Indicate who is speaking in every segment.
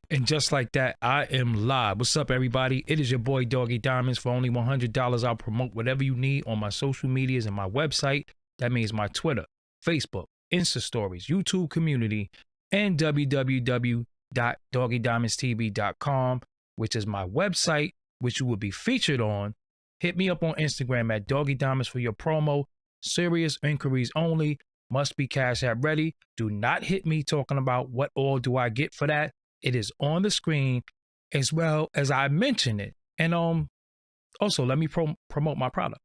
Speaker 1: And just like that, I am live. What's up, everybody? It is your boy Doggie Diamonds. For only $100, I'll promote whatever you need on my social medias and my website. That means my Twitter, Facebook, Insta stories, YouTube community, and www.doggiediamondstv.com, which is my website, which you will be featured on. Hit me up on Instagram at Doggie Diamonds for your promo. Serious inquiries only. Must be Cash App ready. Do not hit me talking about what all do I get for that. It is on the screen as well as I mention it. And also let me promote my product.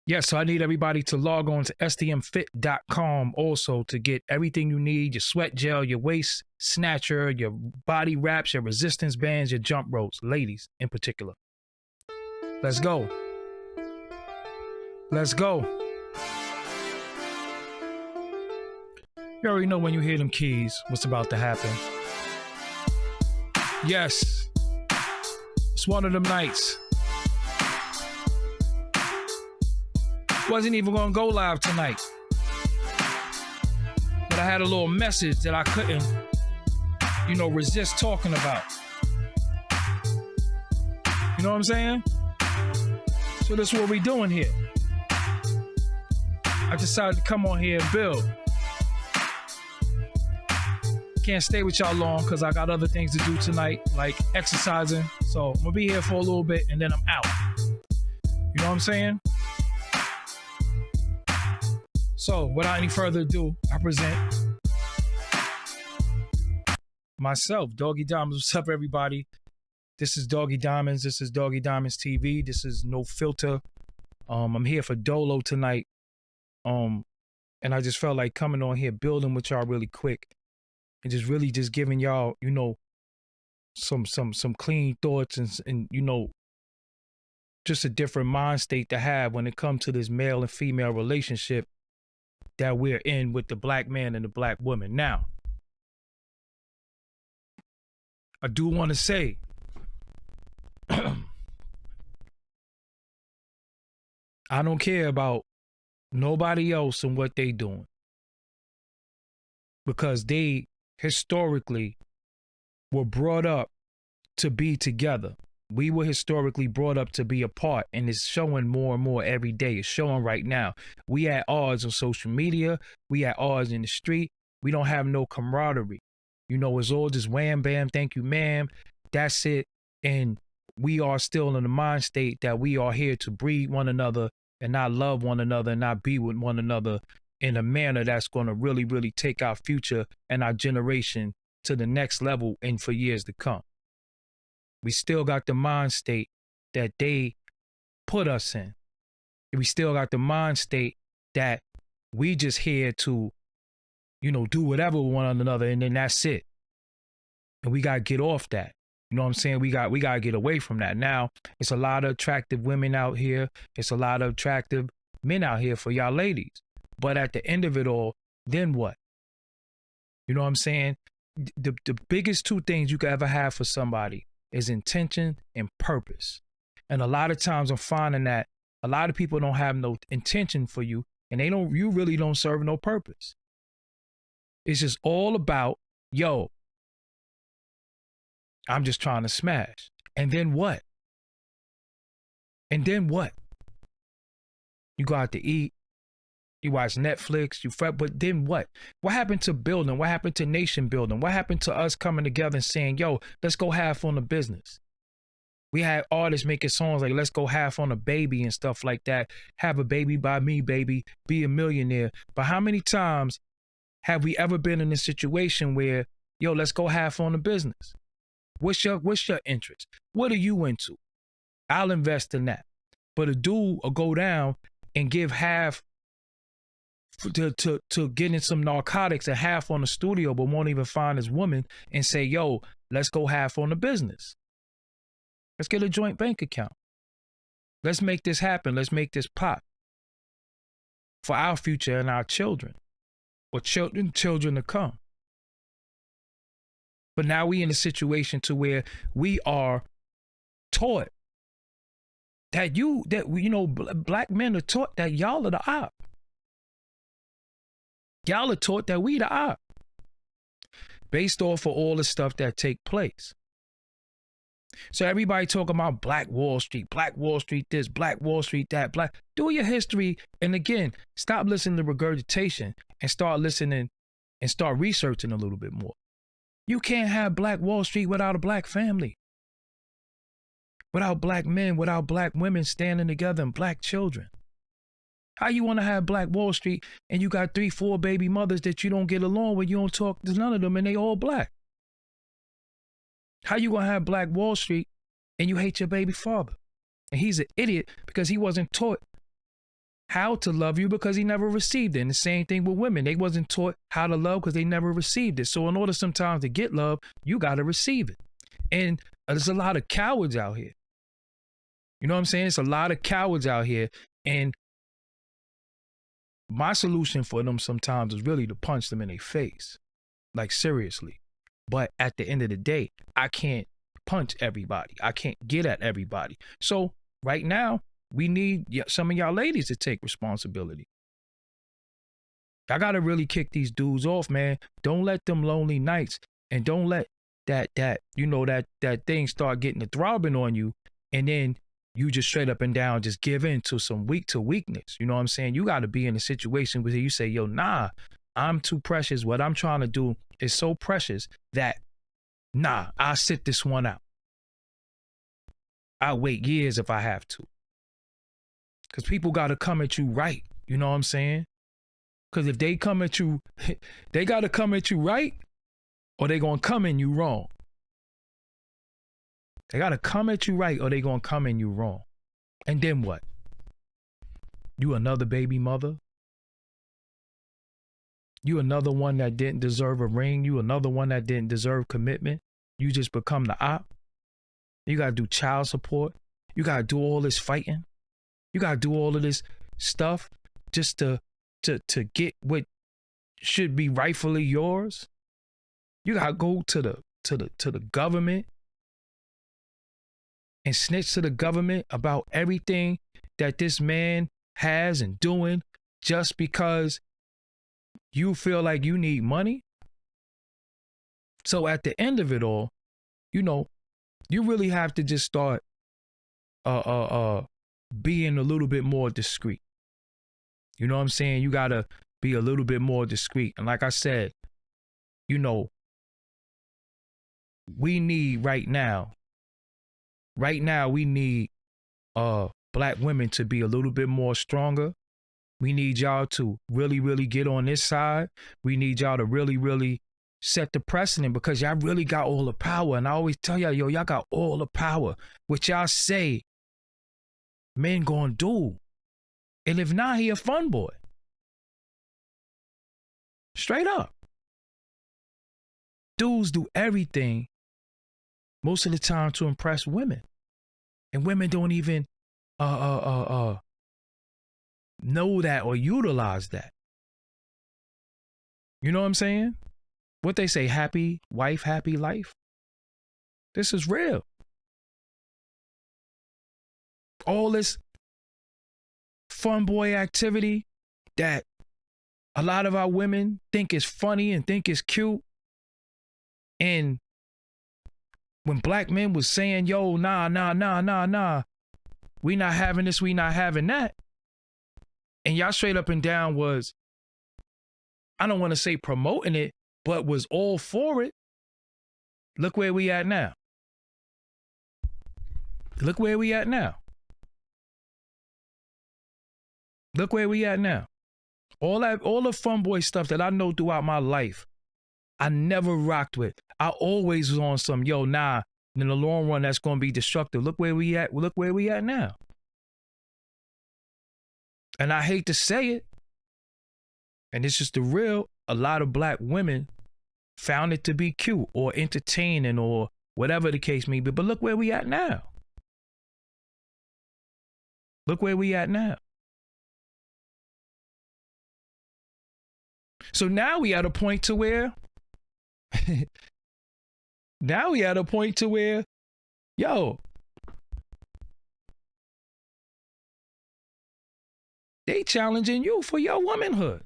Speaker 1: Yes, so I need everybody to log on to stmfit.com also to get everything you need, your sweat gel, your waist snatcher, your body wraps, your resistance bands, your jump ropes, ladies in particular. Let's go. Let's go. You already know when you hear them keys, what's about to happen. Yes, it's one of them nights. Wasn't even gonna go live tonight, but I had a little message that I couldn't, resist talking about. You know what I'm saying? So this is what we doing here. I decided to come on here and build. Can't stay with y'all long because I got other things to do tonight, like exercising. So I'm gonna be here for a little bit and then I'm out. You know what I'm saying? So, without any further ado, I present myself, Doggie Diamonds. What's up, everybody? This is Doggie Diamonds. This is Doggie Diamonds TV. This is No Filter. I'm here for Dolo tonight. And I just felt like coming on here, building with y'all really quick, and just giving y'all, some clean thoughts and just a different mind state to have when it comes to this male and female relationship that we're in with the black man and the black woman. Now, I do want to say, I don't care about nobody else and what they doing, because they historically were brought up to be together. We were historically brought up to be apart, and it's showing more and more every day. It's showing right now. We at odds on social media. We at odds in the street. We don't have no camaraderie. It's all just wham, bam, thank you, ma'am. That's it. And we are still in the mind state that we are here to breed one another and not love one another and not be with one another in a manner that's going to really, really take our future and our generation to the next level and for years to come. We still got the mind state that they put us in. We still got the mind state that we just here to, do whatever with one another, and then that's it. And we got to get off that. You know what I'm saying? We got to get away from that. Now, it's a lot of attractive women out here. It's a lot of attractive men out here for y'all ladies. But at the end of it all, then what? You know what I'm saying? The biggest two things you could ever have for somebody is intention and purpose. And a lot of times I'm finding that a lot of people don't have no intention for you, and you really don't serve no purpose. It's just all about, I'm just trying to smash. And then what? And then what? You go out to eat, you watch Netflix, you fret, but then what? What happened to building? What happened to nation building? What happened to us coming together and saying, let's go half on the business? We had artists making songs like, let's go half on a baby and stuff like that. Have a baby by me, baby. Be a millionaire. But how many times have we ever been in a situation where, let's go half on the business? What's your interest? What are you into? I'll invest in that. But a dude will go down and give half to getting some narcotics and half on the studio, but won't even find his woman and say, let's go half on the business. Let's get a joint bank account. Let's make this happen. Let's make this pop for our future and our children, or children to come. But now we in a situation to where we are taught that black men are taught that y'all are the op. Y'all are taught that we the op. Based off of all the stuff that take place. So everybody talking about Black Wall Street this, Black Wall Street that, black. Do your history. And again, stop listening to regurgitation and start listening and start researching a little bit more. You can't have Black Wall Street without a black family. Without black men, without black women standing together and black children. How you want to have Black Wall Street and you got 3-4 baby mothers that you don't get along with, you don't talk to none of them and they all black? How you going to have Black Wall Street and you hate your baby father? And he's an idiot because he wasn't taught how to love you because he never received it. And the same thing with women. They wasn't taught how to love because they never received it. So in order sometimes to get love, you got to receive it. And there's a lot of cowards out here. You know what I'm saying? It's a lot of cowards out here. And my solution for them sometimes is really to punch them in their face. Like seriously. But at the end of the day, I can't punch everybody. I can't get at everybody. So right now, we need some of y'all ladies to take responsibility. I got to really kick these dudes off, man. Don't let them lonely nights and don't let that thing start getting a throbbing on you. And then you just straight up and down just give in to some weakness. You know what I'm saying? You got to be in a situation where you say, yo, nah, I'm too precious. What I'm trying to do is so precious that, nah, I'll sit this one out. I'll wait years if I have to. Because people got to come at you right. You know what I'm saying? Because if they come at you, they got to come at you right or they going to come in you wrong. They got to come at you right or they going to come in you wrong. And then what? You another baby mother? You another one that didn't deserve a ring? You another one that didn't deserve commitment? You just become the op? You got to do child support? You got to do all this fighting? You got to do all of this stuff just to get what should be rightfully yours? You got to go to the government and snitch to the government about everything that this man has and doing just because you feel like you need money? So at the end of it all, you really have to just start being a little bit more discreet. You know what I'm saying? You got to be a little bit more discreet. And like I said, we need right now, we need black women to be a little bit more stronger. We need y'all to really, really get on this side. We need y'all to really, really set the precedent because y'all really got all the power. And I always tell y'all, y'all got all the power. What y'all say, men gonna do. And if not, he a fun boy. Straight up. Dudes do everything most of the time to impress women. And women don't even know that or utilize that. You know what I'm saying? What they say, happy wife, happy life. This is real. All this fun boy activity that a lot of our women think is funny and think is cute. And when black men was saying, yo, nah, we not having this, we not having that. And y'all straight up and down was, I don't want to say promoting it, but was all for it. Look where we at now. Look where we at now. Look where we at now. All the fun boy stuff that I know throughout my life, I never rocked with. I always was on some, yo, nah, in the long run, that's going to be destructive. Look where we at. Look where we at now. And I hate to say it, and it's just the real, a lot of black women found it to be cute or entertaining or whatever the case may be. But look where we at now. Look where we at now. So now we at a point to where Now we at a point to where, yo, they challenging you for your womanhood.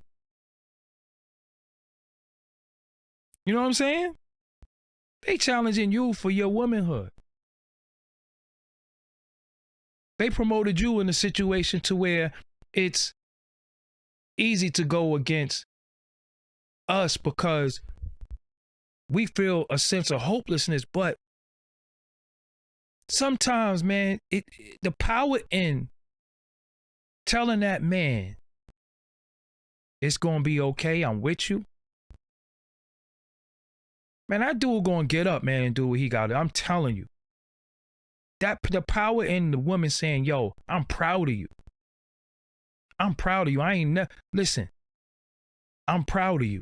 Speaker 1: You know what I'm saying? They challenging you for your womanhood. They promoted you in a situation to where it's easy to go against us because we feel a sense of hopelessness. But sometimes, man, the power in telling that man it's gonna be okay, I'm with you. Man, that dude gonna get up, man, and do what he got. I'm telling you. That the power in the woman saying, yo, I'm proud of you. I'm proud of you. Listen, I'm proud of you.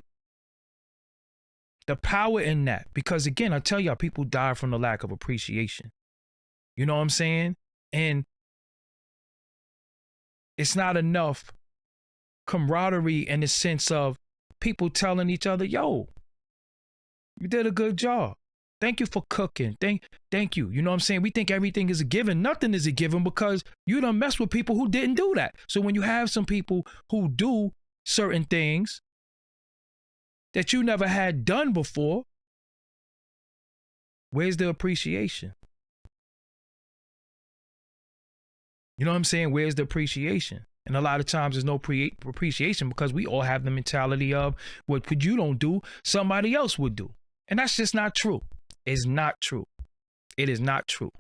Speaker 1: The power in that. Because again, I tell y'all, people die from the lack of appreciation. You know what I'm saying? And it's not enough camaraderie in the sense of people telling each other, yo, you did a good job. Thank you for cooking. Thank you. You know what I'm saying? We think everything is a given. Nothing is a given because you done mess with people who didn't do that. So when you have some people who do certain things that you never had done before, where's the appreciation? You know what I'm saying? Where's the appreciation? And a lot of times there's no appreciation because we all have the mentality of what you don't do, somebody else would do. And that's just not true. It's not true. It is not true.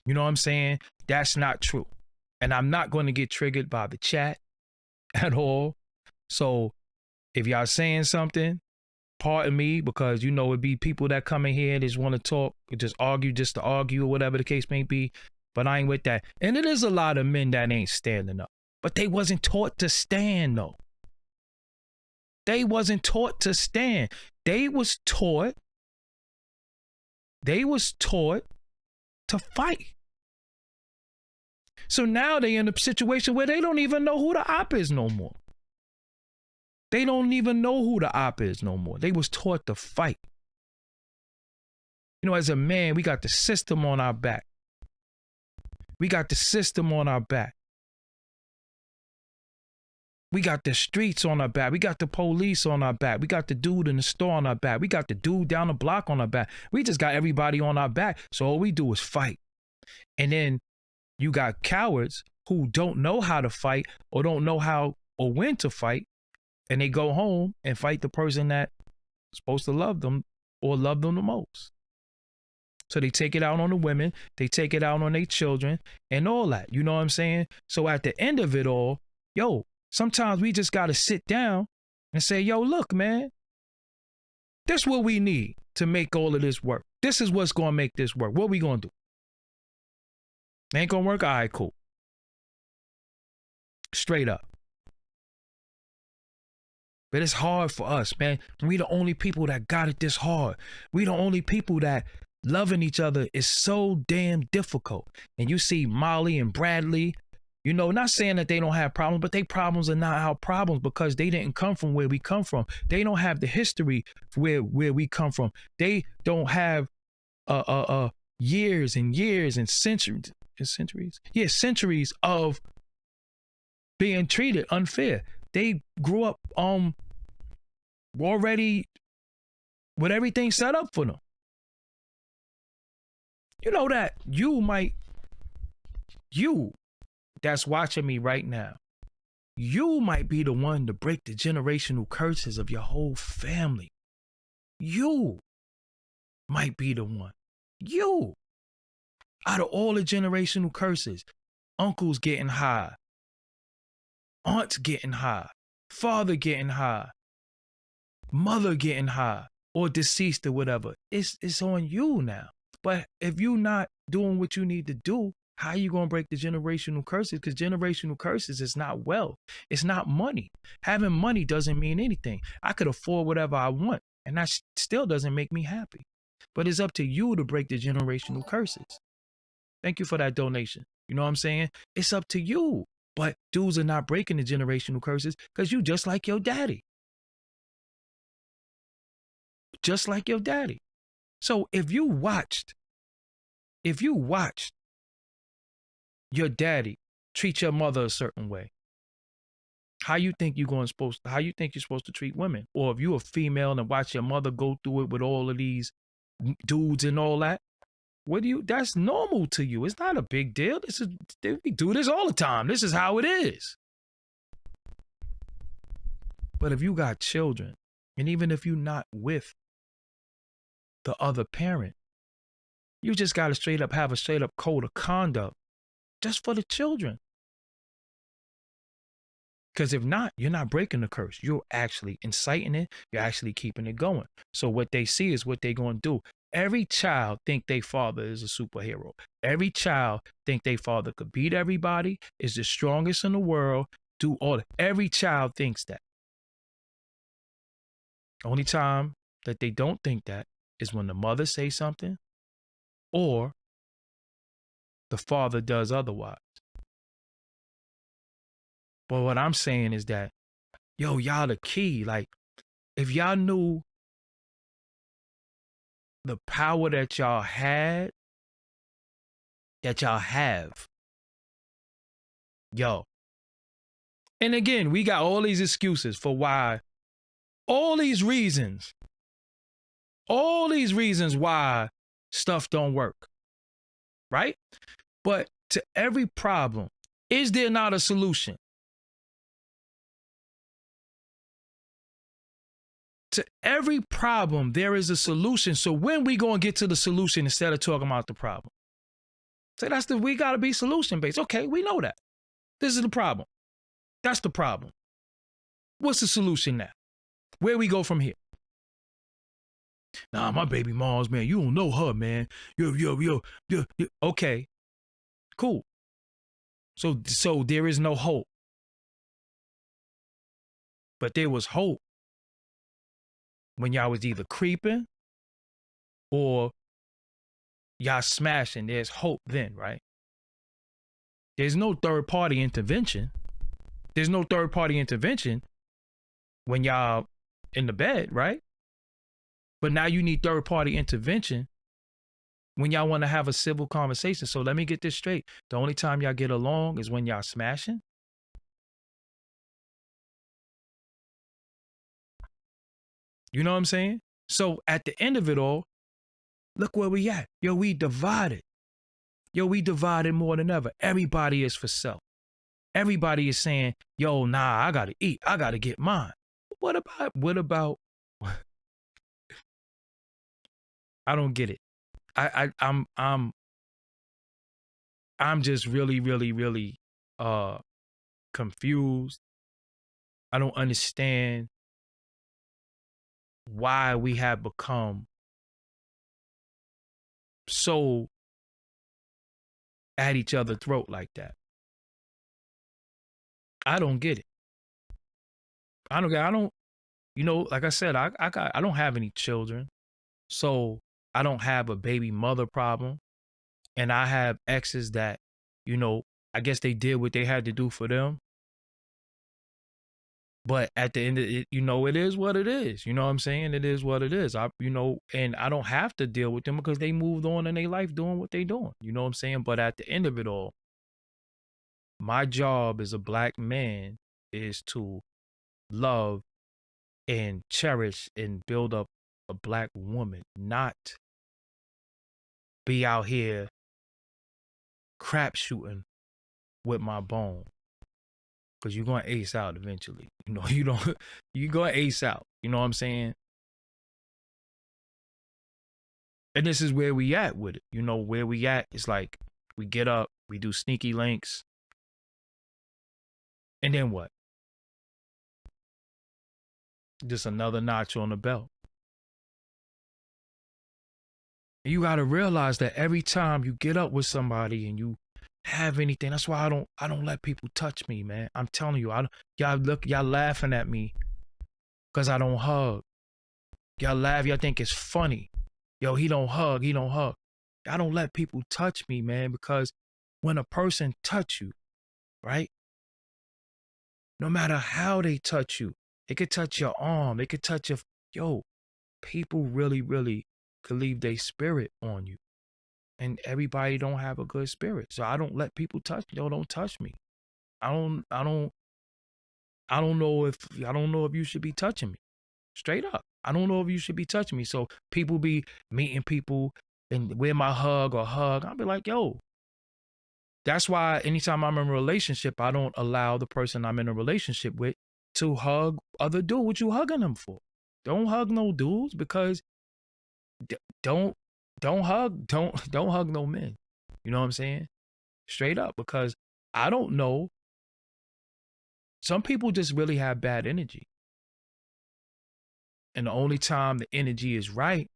Speaker 1: You know what I'm saying? That's not true. And I'm not going to get triggered by the chat at all. So if y'all saying something, pardon me, because you know it'd be people that come in here and just want to talk, or just argue just to argue or whatever the case may be. But I ain't with that. And it is a lot of men that ain't standing up. But they wasn't taught to stand though. They wasn't taught to stand. They was taught to fight. So now they in a situation where they don't even know who the op is no more. They don't even know who the op is no more. They was taught to fight. You know, as a man, we got the system on our back. We got the system on our back. We got the streets on our back. We got the police on our back. We got the dude in the store on our back. We got the dude down the block on our back. We just got everybody on our back. So all we do is fight. And then you got cowards who don't know how to fight or don't know how or when to fight. And they go home and fight the person that's supposed to love them or love them the most. So they take it out on the women. They take it out on their children and all that. You know what I'm saying? So at the end of it all, yo, sometimes we just got to sit down and say, yo, look, man, this is what we need to make all of this work. This is what's going to make this work. What we going to do? Ain't going to work? All right, cool. Straight up. But it's hard for us, man. We the only people that got it this hard. We the only people that loving each other is so damn difficult. And you see Molly and Bradley, you know, not saying that they don't have problems, but their problems are not our problems because they didn't come from where we come from. They don't have the history where we come from. They don't have years and years and centuries. Yeah, centuries of being treated unfair. They grew up already with everything set up for them. You know that you that's watching me right now, you might be the one to break the generational curses of your whole family. You might be the one. You. Out of all the generational curses, uncles getting high, aunts getting high, father getting high, mother getting high, or deceased or whatever. It's on you now. But if you're not doing what you need to do, how are you going to break the generational curses? Because generational curses is not wealth. It's not money. Having money doesn't mean anything. I could afford whatever I want, and that still doesn't make me happy. But it's up to you to break the generational curses. Thank you for that donation. You know what I'm saying? It's up to you. But dudes are not breaking the generational curses because you just like your daddy. Just like your daddy. So if you watched your daddy treat your mother a certain way, how you think you're supposed to treat women? Or if you a female and watch your mother go through it with all of these dudes and all that, that's normal to you. It's not a big deal. We do this all the time. This is how it is. But if you got children, and even if you're not with the other parent, you just got to have a straight up code of conduct just for the children. Because if not, you're not breaking the curse. You're actually inciting it. You're actually keeping it going. So what they see is what they're going to do. Every child think their father is a superhero. Every child think their father could beat everybody, is the strongest in the world, do all that. Every child thinks that. Only time that they don't think that is when the mother says something or the father does otherwise. But what I'm saying is that, y'all the key. Like, if y'all knew the power that y'all have, And again, we got all these excuses for why, all these reasons why stuff don't work, right? But to every problem, is there not a solution? To every problem, there is a solution. So when we gonna get to the solution instead of talking about the problem? So we gotta be solution based. Okay, we know that. This is the problem. That's the problem. What's the solution now? Where we go from here? Nah, my baby moms, man, you don't know her, man. Yo. Okay, cool. So there is no hope. But there was hope when y'all was either creeping or y'all smashing. There's hope then, right? There's no third party intervention. There's no third party intervention when y'all in the bed, right? But now you need third party intervention when y'all want to have a civil conversation. So let me get this straight. The only time y'all get along is when y'all smashing. You know what I'm saying? So at the end of it all, look where we at. We divided. We divided more than ever. Everybody is for self. Everybody is saying, nah, I gotta eat. I gotta get mine. What about I don't get it. I'm just really, really, really confused. I don't understand why we have become so at each other's throat like that. I don't get it. I don't, like I said, I don't have any children. So I don't have a baby mother problem. And I have exes that, I guess they did what they had to do for them. But at the end of it, it is what it is. You know what I'm saying? It is what it is. And I don't have to deal with them because they moved on in their life doing what they doing. You know what I'm saying? But at the end of it all, my job as a black man is to love and cherish and build up a black woman, not be out here crap shooting with my bone. Because you're going to ace out eventually. You're going to ace out. You know what I'm saying? And this is where we at with it. Where we at is like, we get up, we do sneaky links. And then what? Just another notch on the belt. And you got to realize that every time you get up with somebody and you have anything, that's why I don't let people touch me, man. I'm telling you, y'all laughing at me because I don't hug. Y'all laugh, y'all think it's funny. He don't hug. I don't let people touch me, man, because when a person touch you, right? No matter how they touch you, they could touch your arm, they could touch people really, really could leave their spirit on you. And everybody don't have a good spirit. So I don't let people touch me. Yo, don't touch me. I don't know if you should be touching me. Straight up. I don't know if you should be touching me. So people be meeting people and with my hug or hug. I'll be like, yo. That's why anytime I'm in a relationship, I don't allow the person I'm in a relationship with to hug other dude. What you hugging them for? Don't hug no dudes, because don't hug no men. You know what I'm saying? Straight up, because I don't know. Some people just really have bad energy. And the only time the energy is right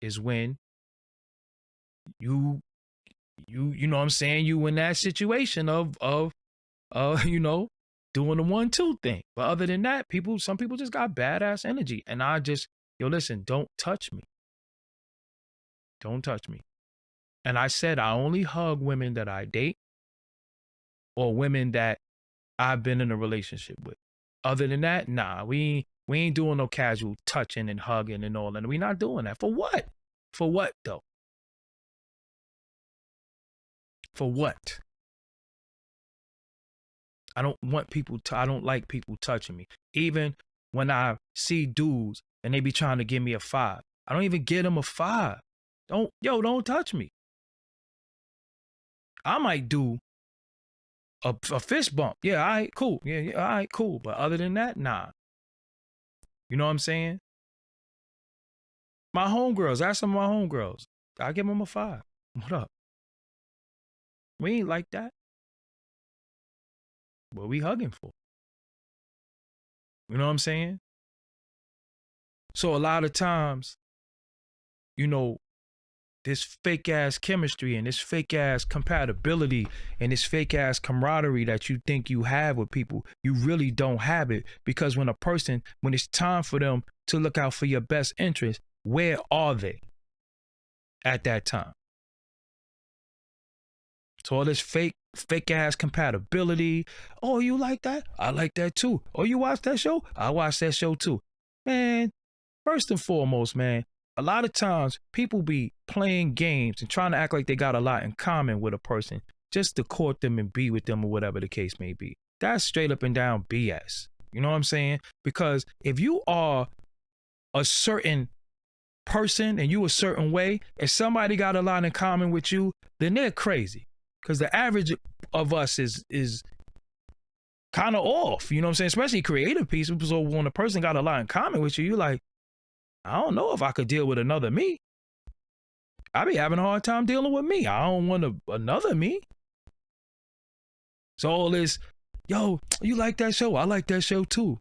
Speaker 1: is when you know what I'm saying, you in that situation of you know, doing the 1-2 thing. But other than that, some people just got badass energy. And I just, yo, listen, don't touch me. Don't touch me. And I said I only hug women that I date or women that I've been in a relationship with. Other than that, nah, we ain't doing no casual touching and hugging and all. And we not doing that. For what? For what though? For what? I don't like people touching me. Even when I see dudes and they be trying to give me a 5, I don't even give them a 5. Don't touch me. I might do a fist bump. Yeah, all right, cool. Yeah, all right, cool. But other than that, nah. You know what I'm saying? My homegirls, ask some of my homegirls. I give them a 5. What up? We ain't like that. What we hugging for? You know what I'm saying? So a lot of times, you know, this fake ass chemistry and this fake ass compatibility and this fake ass camaraderie that you think you have with people, you really don't have it, because when it's time for them to look out for your best interest, where are they at that time? So all this fake ass compatibility. Oh, you like that? I like that too. Oh, you watch that show? I watch that show too. Man, first and foremost, man, a lot of times people be playing games and trying to act like they got a lot in common with a person just to court them and be with them or whatever the case may be. That's straight up and down BS. You know what I'm saying? Because if you are a certain person and you a certain way, if somebody got a lot in common with you, then they're crazy. Because the average of us is kind of off. You know what I'm saying? Especially creative people. So when a person got a lot in common with you, you're like, I don't know if I could deal with another me. I be having a hard time dealing with me. I don't want another me. So all this, yo, you like that show? I like that show too.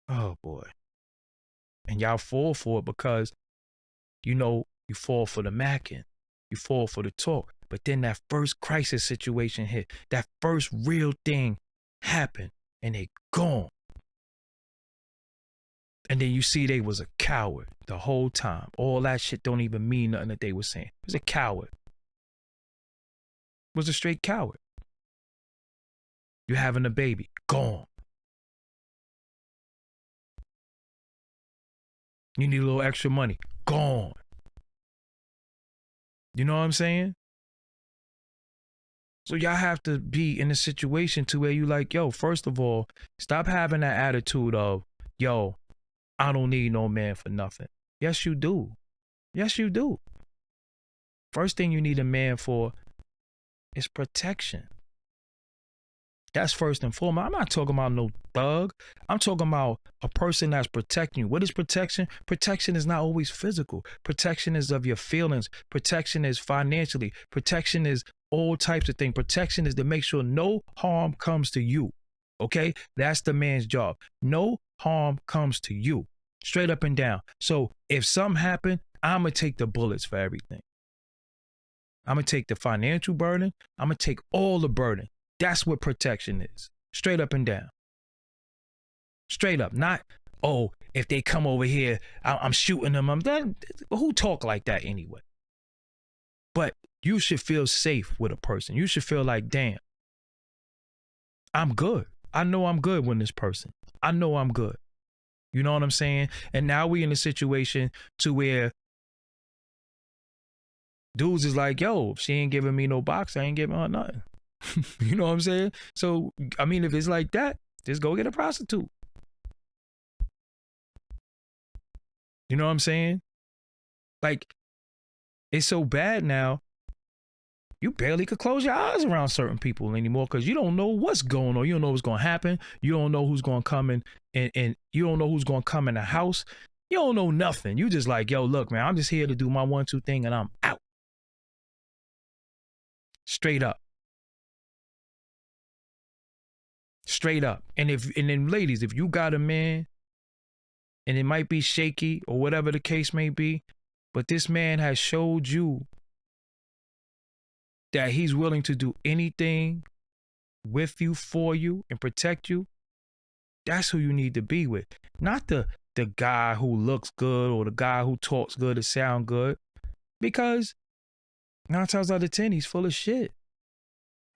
Speaker 1: Oh boy. And y'all fall for it because, you know, you fall for the macking. You fall for the talk. But then that first crisis situation hit. That first real thing happened and they gone. And then you see they was a coward the whole time. All that shit don't even mean nothing that they were saying. It was a coward. It was a straight coward. You having a baby. Gone. You need a little extra money. Gone. You know what I'm saying? So y'all have to be in a situation to where you like, yo, first of all, stop having that attitude of, yo, I don't need no man for nothing. Yes, you do. Yes, you do. First thing you need a man for is protection. That's first and foremost. I'm not talking about no thug. I'm talking about a person that's protecting you. What is protection? Protection is not always physical. Protection is of your feelings. Protection is financially. Protection is all types of things. Protection is to make sure no harm comes to you. Okay? That's the man's job. No harm comes to you. Straight up and down. So if something happened, I'm going to take the bullets for everything. I'm going to take the financial burden. I'm going to take all the burden. That's what protection is. Straight up and down. Straight up. Not, oh, if they come over here, I'm shooting them. Who talk like that anyway? But you should feel safe with a person. You should feel like, damn, I'm good. I know I'm good with this person. I know I'm good. You know what I'm saying? And now we in a situation to where Dudes is like, yo, if she ain't giving me no box, I ain't giving her nothing. You know what I'm saying? So, I mean, if it's like that, just go get a prostitute. You know what I'm saying? Like, it's so bad now, you barely could close your eyes around certain people anymore because you don't know what's going on. You don't know what's going to happen. You don't know who's going to come in and you don't know who's going to come in the house. You don't know nothing. You just like, yo, look, man, I'm just here to do my 1-2 thing and I'm out. Straight up. Straight up. And then ladies, if you got a man and it might be shaky or whatever the case may be, but this man has showed you that he's willing to do anything with you, for you, and protect you, that's who you need to be with. Not the guy who looks good or the guy who talks good or sound good. Because 9 times out of 10, he's full of shit.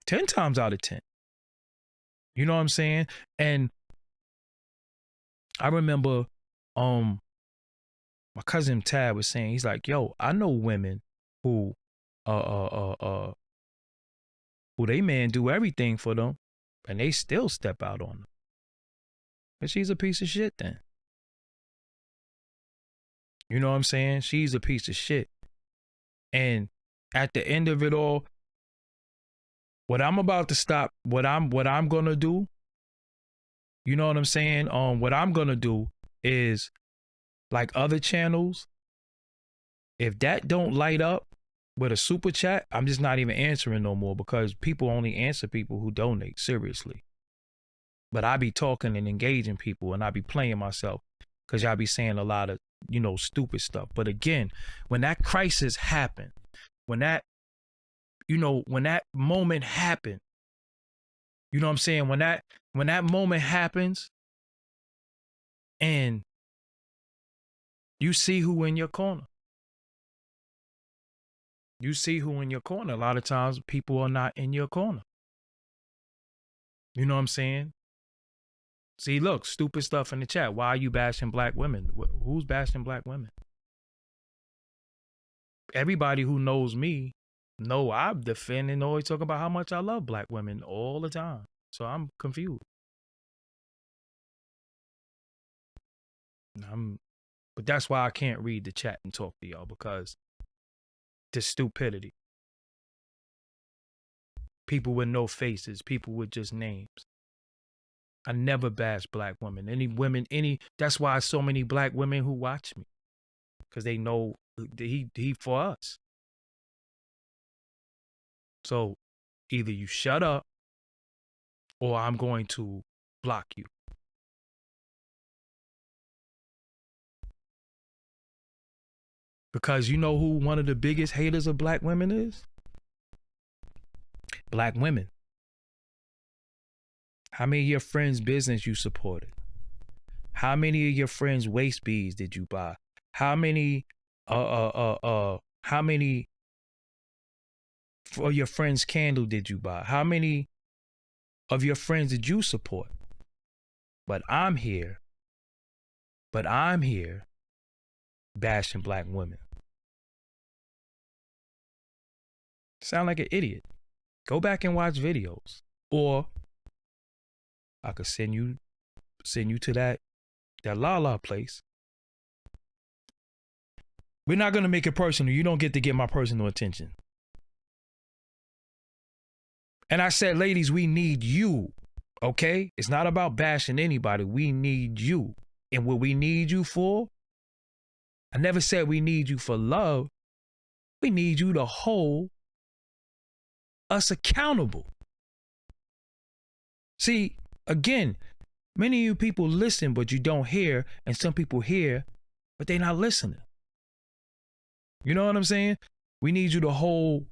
Speaker 1: 10 times out of 10. You know what I'm saying? And I remember my cousin Tad was saying, he's like, yo, I know women who they man do everything for them and they still step out on them. But she's a piece of shit then. You know what I'm saying? She's a piece of shit. And at the end of it all, what I'm about to stop, what I'm gonna do, you know what I'm saying? What I'm gonna do is, like other channels, if that don't light up with a super chat, I'm just not even answering no more because people only answer people who donate, seriously. But I be talking and engaging people and I be playing myself because y'all be saying a lot of, you know, stupid stuff. But again, when that crisis happened, when that moment happened, you know what I'm saying? When that moment happens and you see who in your corner. You see who in your corner. A lot of times people are not in your corner. You know what I'm saying? See, look, stupid stuff in the chat. Why are you bashing black women? Who's bashing black women? Everybody who knows me know I'm defending, always talking about how much I love black women all the time. So I'm confused. But that's why I can't read the chat and talk to y'all, because the stupidity. People with no faces, people with just names. I never bash black women. That's why so many black women who watch me. Because they know he for us. So either you shut up or I'm going to block you. Because you know who one of the biggest haters of black women is? Black women. How many of your friends' business you supported? How many of your friends' waist beads did you buy? How many of your friends' candle did you buy? How many of your friends did you support? But I'm here bashing black women. Sound like an idiot. Go back and watch videos. Or I could send you to that La place. We're not going to make it personal. You don't get to get my personal attention. And I said, ladies, we need you. Okay? It's not about bashing anybody. We need you. And what we need you for, I never said we need you for love. We need you to hold us accountable. See, again, many of you people listen, but you don't hear. And some people hear, but they're not listening. You know what I'm saying? We need you to hold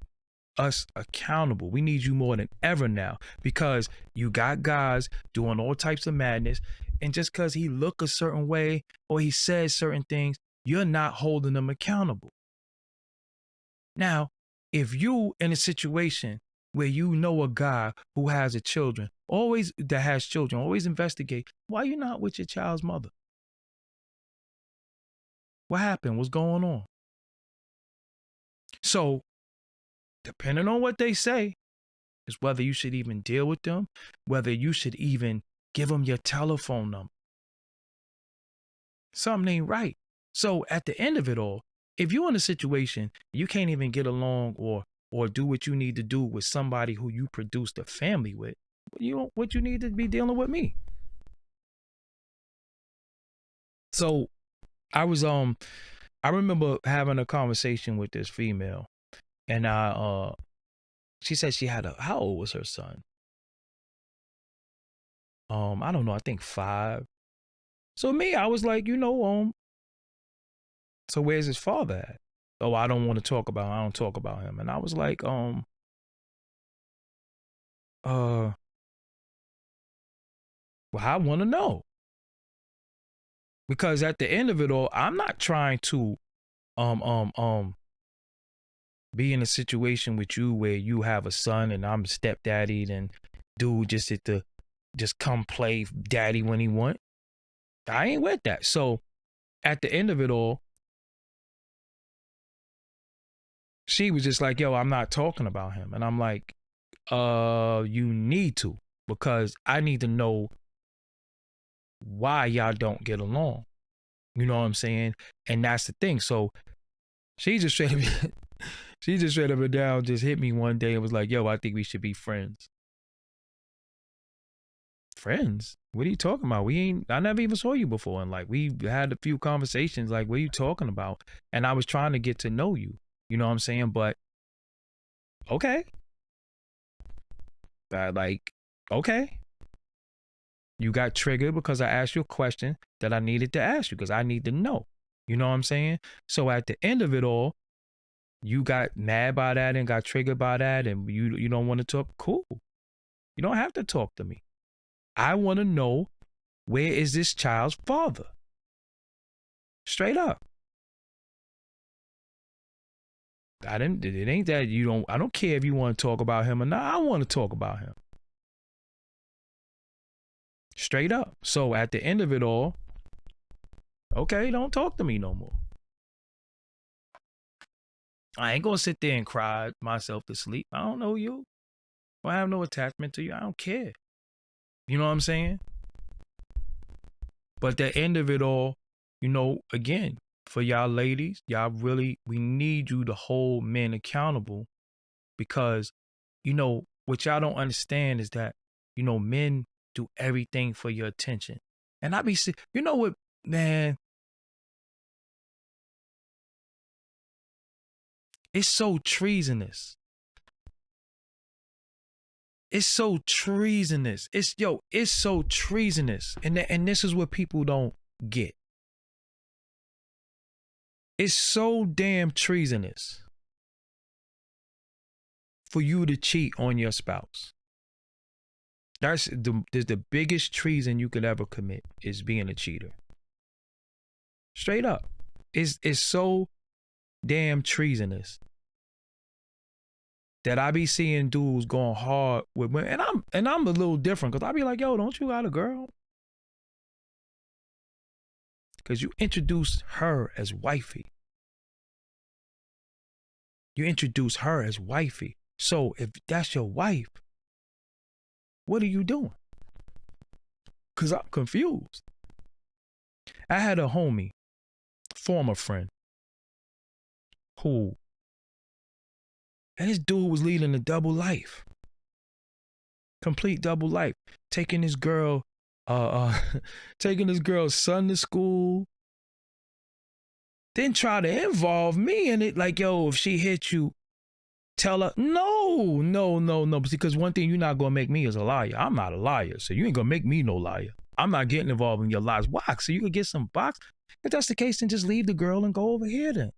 Speaker 1: us accountable. We need you more than ever now, because you got guys doing all types of madness. And just because he look a certain way or he says certain things, you're not holding them accountable. Now, if you in a situation where you know a guy who has children, always investigate. Why you not with your child's mother? What happened? What's going on? So depending on what they say, is whether you should even deal with them, whether you should even give them your telephone number. Something ain't right. So at the end of it all, if you're in a situation you can't even get along or do what you need to do with somebody who you produced a family with, what you need to be dealing with me. So I was I remember having a conversation with this female, and she said she had how old was her son? I don't know, I think 5. So me, I was like, so where's his father at? Oh, I don't talk about him. And I was like, well, I want to know. Because at the end of it all, I'm not trying to be in a situation with you where you have a son and I'm stepdaddy and dude just come play daddy when he want. I ain't with that. So at the end of it all, she was just like, yo, I'm not talking about him. And I'm like, you need to, because I need to know why y'all don't get along. You know what I'm saying? And that's the thing. So she just straight up and down just hit me one day and was like, yo, I think we should be friends. Friends? What are you talking about? I never even saw you before. And like, we had a few conversations. Like, what are you talking about? And I was trying to get to know you. You know what I'm saying? But okay. Okay. You got triggered because I asked you a question that I needed to ask you because I need to know. You know what I'm saying? So at the end of it all, you got mad by that and got triggered by that, and you don't want to talk. Cool. You don't have to talk to me. I want to know, where is this child's father? Straight up. It ain't that I don't care if you want to talk about him or not. I want to talk about him. Straight up. So at the end of it all, okay, don't talk to me no more. I ain't gonna sit there and cry myself to sleep. I don't know you. I have no attachment to you. I don't care. You know what I'm saying? But at the end of it all, again, for y'all ladies, we need you to hold men accountable, because, what y'all don't understand is that, men do everything for your attention. And I be saying, you know what, man? It's so treasonous. It's so treasonous. It's so treasonous. And this is what people don't get. It's so damn treasonous for you to cheat on your spouse. That's the biggest treason you could ever commit, is being a cheater. Straight up. It's so damn treasonous that I be seeing dudes going hard with women. And I'm a little different, because I be like, yo, don't you got a girl? Because you introduced her as wifey. So if that's your wife, what are you doing? Because I'm confused. I had a homie, former friend, and this dude was leading a double life. Complete double life. Taking his girl's son to school. Then try to involve me in it. Like, yo, if she hit you, tell her. No. Because one thing you're not going to make me is a liar. I'm not a liar. So you ain't going to make me no liar. I'm not getting involved in your lies. Why? So you could get some box. If that's the case, then just leave the girl and go over here then.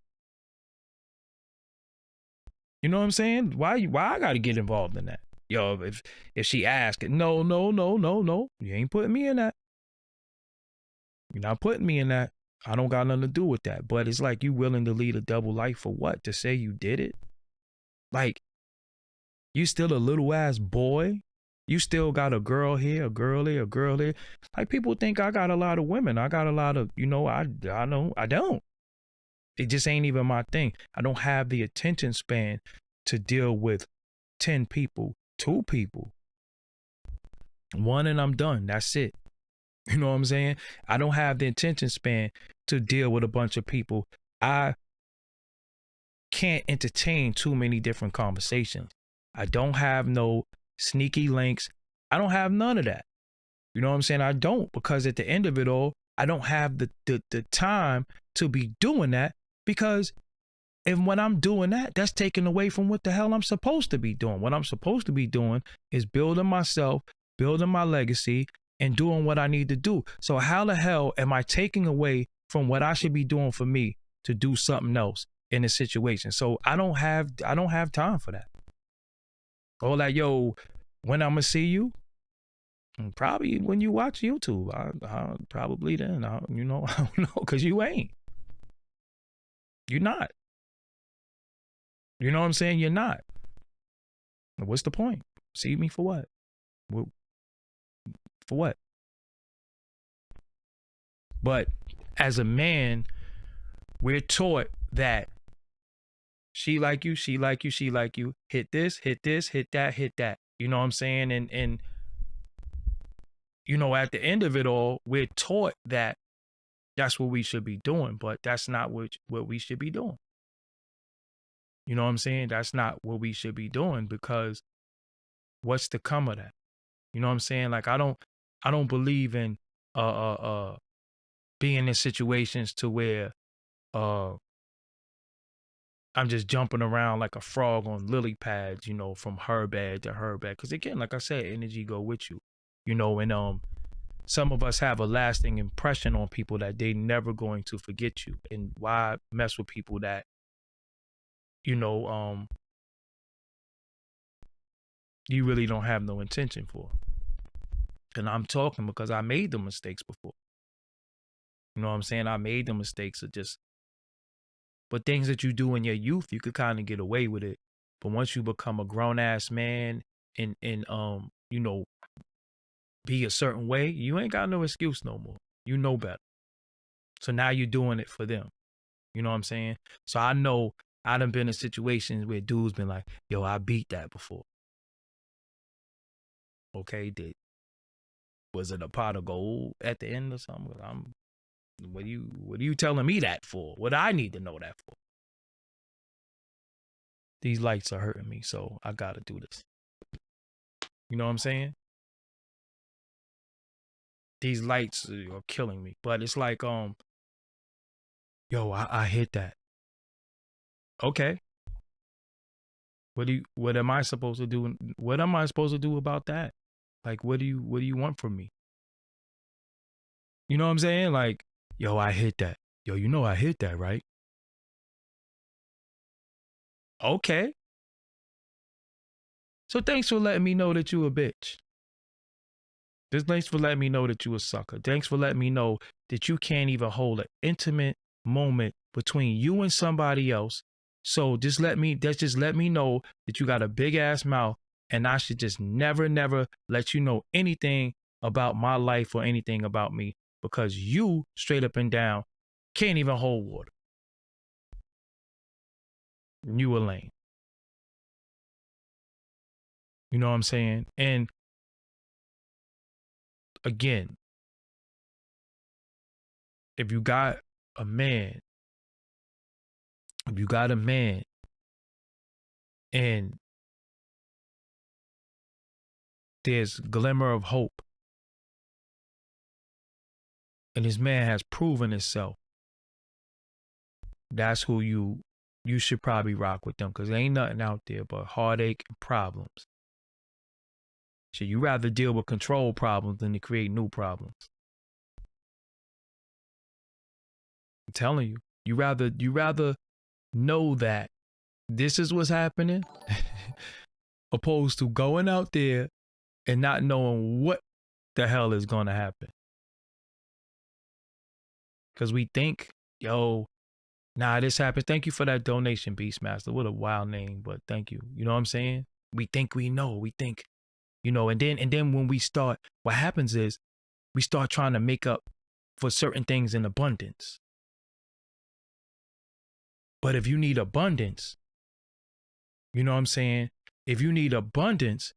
Speaker 1: You know what I'm saying? Why I got to get involved in that? Yo, if she asks, no. You ain't putting me in that. You're not putting me in that. I don't got nothing to do with that. But it's like, you willing to lead a double life for what? To say you did it? Like, you still a little ass boy? You still got a girl here, a girl there, a girl there. Like, people think I got a lot of women. I got a lot of, I know I don't. It just ain't even my thing. I don't have the attention span to deal with 10 people, 2 people, 1, and I'm done. That's it. You know what I'm saying? I don't have the attention span to deal with a bunch of people. I can't entertain too many different conversations. I don't have no sneaky links. I don't have none of that. You know what I'm saying? I don't, because at the end of it all, I don't have the time to be doing that, because and when I'm doing that, that's taken away from what the hell I'm supposed to be doing. What I'm supposed to be doing is building myself, building my legacy, and doing what I need to do. So how the hell am I taking away from what I should be doing for me to do something else in a situation? So I don't have time for that. All that, yo, when I'm gonna see you? Probably when you watch YouTube. I probably then. I don't know, because you ain't. You're not. You know what I'm saying? You're not. What's the point? See me for what? For what? But as a man, we're taught that she like you, she like you, she like you. Hit this, hit that, hit that. You know what I'm saying? And you know, at the end of it all, we're taught that that's what we should be doing, but that's not what we should be doing. You know what I'm saying? That's not what we should be doing, because what's the come of that? You know what I'm saying? Like I don't believe in being in situations to where I'm just jumping around like a frog on lily pads, you know, from her bed to her bed. Because again, like I said, energy go with you, you know, and some of us have a lasting impression on people that they never going to forget you. And why mess with people that, you know, you really don't have no intention for? And I'm talking because I made the mistakes before. You know what I'm saying? I made the mistakes of just, but things that you do in your youth, you could kind of get away with it. But once you become a grown ass man and you know, be a certain way, you ain't got no excuse no more. You know better. So now you're doing it for them. You know what I'm saying? So I know I done been in situations where dudes been like, yo, I beat that before. Okay, was it a pot of gold at the end or something? What are you telling me that for? What do I need to know that for? These lights are hurting me, so I gotta do this. You know what I'm saying? These lights are killing me. But it's like, yo, I hit that. Okay. What am I supposed to do? What am I supposed to do about that? Like, what do you want from me? You know what I'm saying? Like, yo, I hit that. Yo, you know I hit that, right? Okay. So thanks for letting me know that you a bitch. Thanks for letting me know that you a sucker. Thanks for letting me know that you can't even hold an intimate moment between you and somebody else. So just let me know that you got a big ass mouth, and I should just never let you know anything about my life or anything about me, because you straight up and down can't even hold water. You a lame. You know what I'm saying? And again, if you got a man, and there's glimmer of hope, and this man has proven himself, that's who you should probably rock with them, because there ain't nothing out there but heartache and problems. So you rather deal with control problems than to create new problems. I'm telling you, you rather know that this is what's happening opposed to going out there and not knowing what the hell is going to happen. Because we think, yo, nah, this happened. Thank you for that donation, Beastmaster. What a wild name, but thank you. You know what I'm saying? We think we know. We think, you know, and then when we start, what happens is we start trying to make up for certain things in abundance. But if you need abundance, You know what I'm saying? If you need abundance,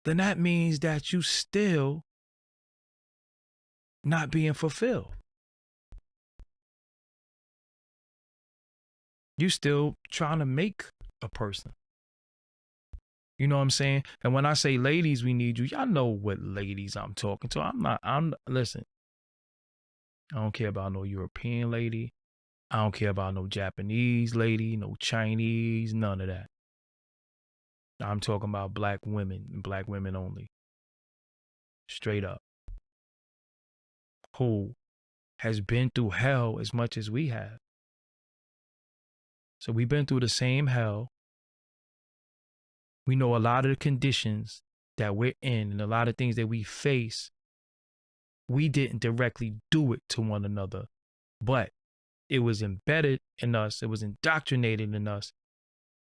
Speaker 1: then that means that you still not being fulfilled. You still trying to make a person. You know what I'm saying? And when I say ladies, we need you, y'all know what ladies I'm talking to. Listen, I don't care about no European lady. I don't care about no Japanese lady, no Chinese, none of that. I'm talking about black women and black women only. Straight up. Who has been through hell as much as we have. So we've been through the same hell. We know a lot of the conditions that we're in and a lot of things that we face. We didn't directly do it to one another, but it was embedded in us. It was indoctrinated in us,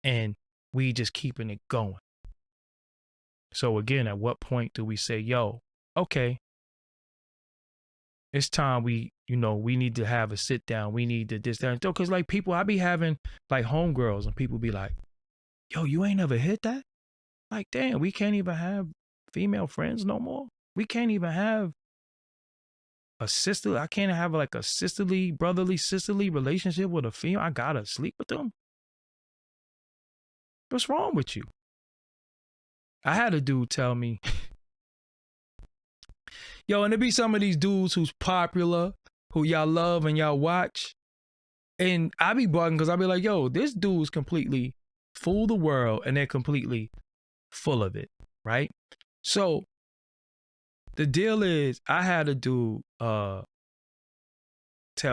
Speaker 1: and we just keeping it going. So again, at what point do we say, yo, okay, it's time we need to have a sit down. We need to this, that, and because like people, I be having like homegirls and people be like, yo, you ain't never hit that? Like, damn, we can't even have female friends no more. We can't even have a sister. I can't have like a brotherly sisterly relationship with a female. I gotta sleep with them. What's wrong with you? I had a dude tell me, yo, and there be some of these dudes who's popular, who y'all love and y'all watch. And I be bugging because I be like, yo, this dude's completely fool the world and they're completely full of it, right? So the deal is I had a dude tell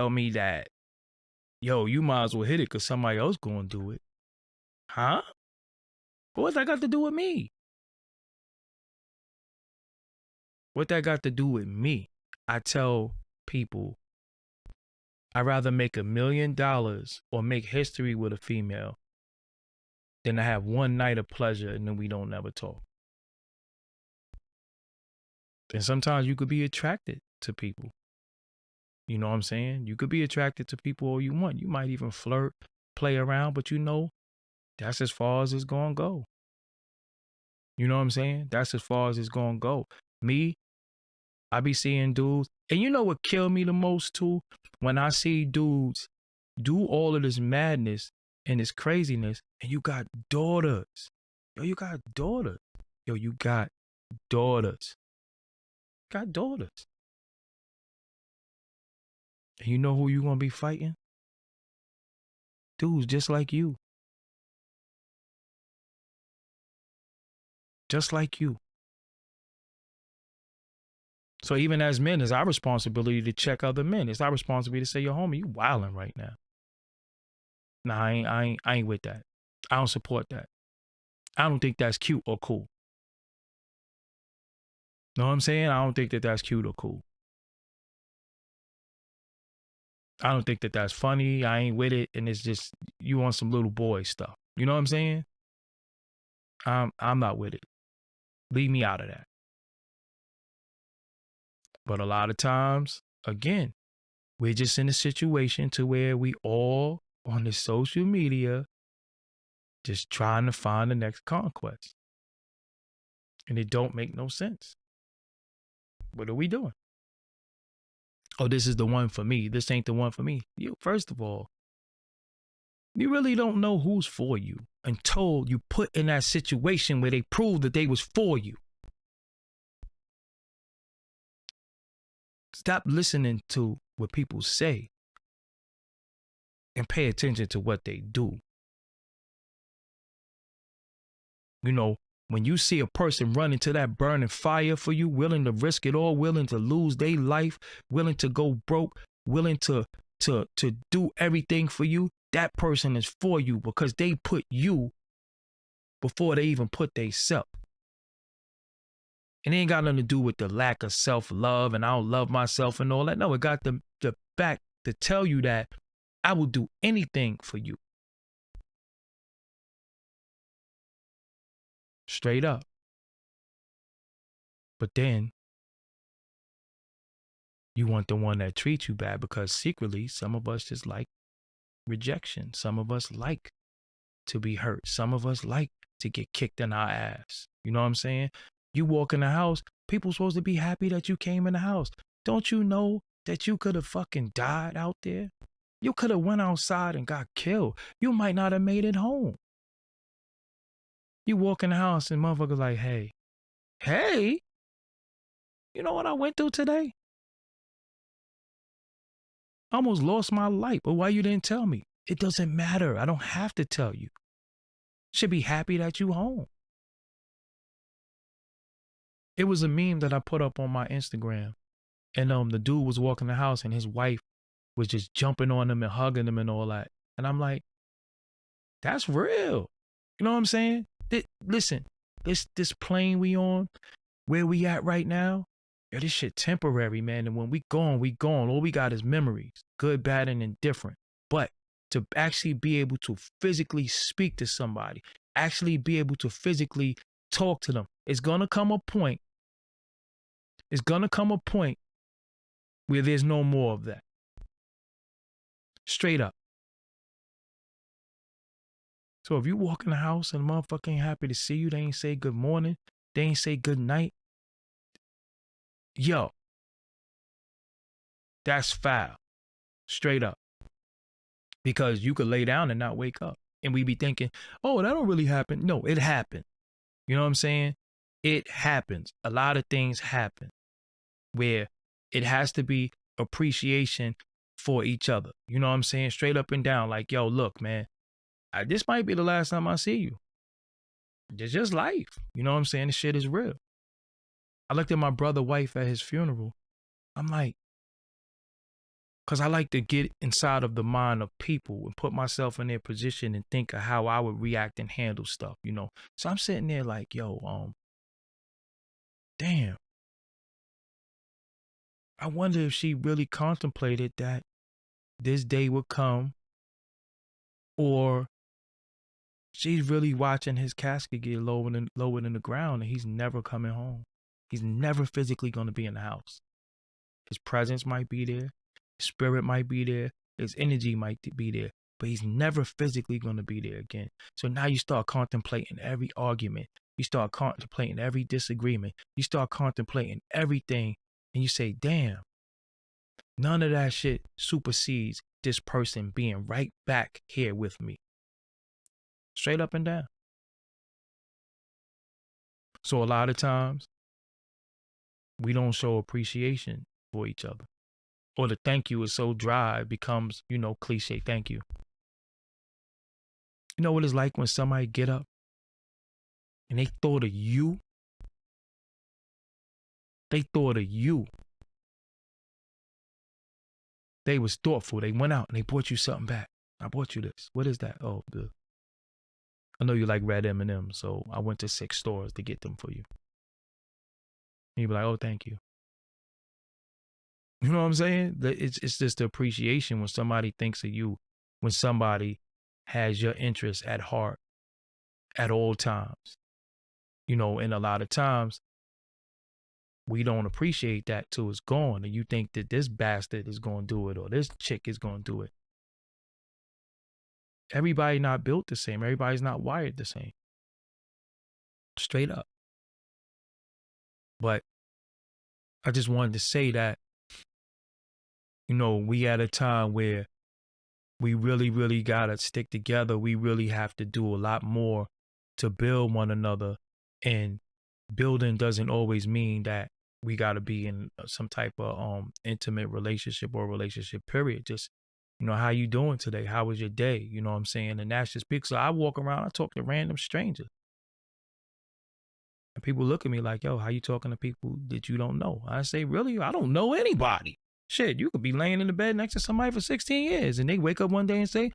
Speaker 1: me that, yo, you might as well hit it because somebody else gonna do it. Huh? What's that got to do with me? What that got to do with me? I tell people I'd rather make $1 million or make history with a female than to have one night of pleasure and then we don't never talk. And sometimes you could be attracted to people. You know what I'm saying? You could be attracted to people all you want. You might even flirt, play around, but that's as far as it's gonna go. You know what I'm saying? That's as far as it's gonna go. Me, I be seeing dudes, and you know what killed me the most too? When I see dudes do all of this madness and this craziness, and you got daughters. Yo, you got daughters. Yo, you got daughters. Got daughters. And you know who you gonna be fighting? Dudes just like you. Just like you. So even as men, it's our responsibility to check other men. It's our responsibility to say, yo, homie, you wilding right now. Nah, I ain't with that. I don't support that. I don't think that's cute or cool. Know what I'm saying? I don't think that that's cute or cool. I don't think that that's funny. I ain't with it. And it's just, you want some little boy stuff. You know what I'm saying? I'm not with it. Leave me out of that. But a lot of times, again, we're just in a situation to where we all on the social media just trying to find the next conquest. And it don't make no sense. What are we doing? Oh, this is the one for me. This ain't the one for me. You, first of all, you really don't know who's for you until you put in that situation where they prove that they was for you. Stop listening to what people say and pay attention to what they do. You know, when you see a person run into that burning fire for you, willing to risk it all, willing to lose their life, willing to go broke, willing to do everything for you, that person is for you because they put you before they even put they self. And it ain't got nothing to do with the lack of self-love and I don't love myself and all that. No, it got the back to tell you that I will do anything for you. Straight up. But then you want the one that treats you bad because secretly some of us just like rejection. Some of us like to be hurt. Some of us like to get kicked in our ass. You know what I'm saying? You walk in the house, people supposed to be happy that you came in the house. Don't you know that you could have fucking died out there? You could have went outside and got killed. You might not have made it home. You walk in the house and motherfuckers like, hey, you know what I went through today? I almost lost my life, but why you didn't tell me? It doesn't matter. I don't have to tell you. Should be happy that you home. It was a meme that I put up on my Instagram, and the dude was walking the house and his wife was just jumping on him and hugging him and all that. And I'm like, that's real. You know what I'm saying? Listen, this plane we on, where we at right now, yo, this shit temporary, man. And when we gone, we gone. All we got is memories, good, bad, and indifferent. But to actually be able to physically speak to somebody, actually be able to physically talk to them, it's gonna come a point. It's gonna come a point where there's no more of that. Straight up. So if you walk in the house and motherfucker ain't happy to see you, they ain't say good morning, they ain't say good night, yo, that's foul. Straight up. Because you could lay down and not wake up. And we be thinking, oh, that don't really happen. No, it happened. You know what I'm saying? It happens. A lot of things happen where it has to be appreciation for each other. You know what I'm saying? Straight up and down. Like, yo, look, man, this might be the last time I see you. It's just life. You know what I'm saying? This shit is real. I looked at my brother's wife at his funeral. I'm like, because I like to get inside of the mind of people and put myself in their position and think of how I would react and handle stuff, you know? So I'm sitting there like, yo, damn. I wonder if she really contemplated that this day would come, or she's really watching his casket get lower in the ground and he's never coming home. He's never physically going to be in the house. His presence might be there. His spirit might be there. His energy might be there. But he's never physically going to be there again. So now you start contemplating every argument. You start contemplating every disagreement. You start contemplating everything. And you say, damn, none of that shit supersedes this person being right back here with me. Straight up and down. So a lot of times, we don't show appreciation for each other. Or the thank you is so dry, it becomes, you know, cliche thank you. You know what it's like when somebody get up and they thought of you? They thought of you. They was thoughtful. They went out and they brought you something back. I brought you this. What is that? Oh, I know you like red M&Ms, so I went to 6 stores to get them for you. And you be like, oh, thank you. You know what I'm saying? It's just the appreciation when somebody thinks of you, when somebody has your interests at heart at all times. You know, and a lot of times we don't appreciate that till it's gone. And you think that this bastard is going to do it or this chick is going to do it. Everybody not built the same. Everybody's not wired the same. Straight up. But I just wanted to say that, you know, we at a time where we really, really got to stick together. We really have to do a lot more to build one another. And building doesn't always mean that we got to be in some type of intimate relationship or relationship, period. Just, you know, how you doing today? How was your day? You know what I'm saying? And that's just big. So I walk around, I talk to random strangers. And people look at me like, yo, how you talking to people that you don't know? I say, really? I don't know anybody. Shit, you could be laying in the bed next to somebody for 16 years and they wake up one day and say,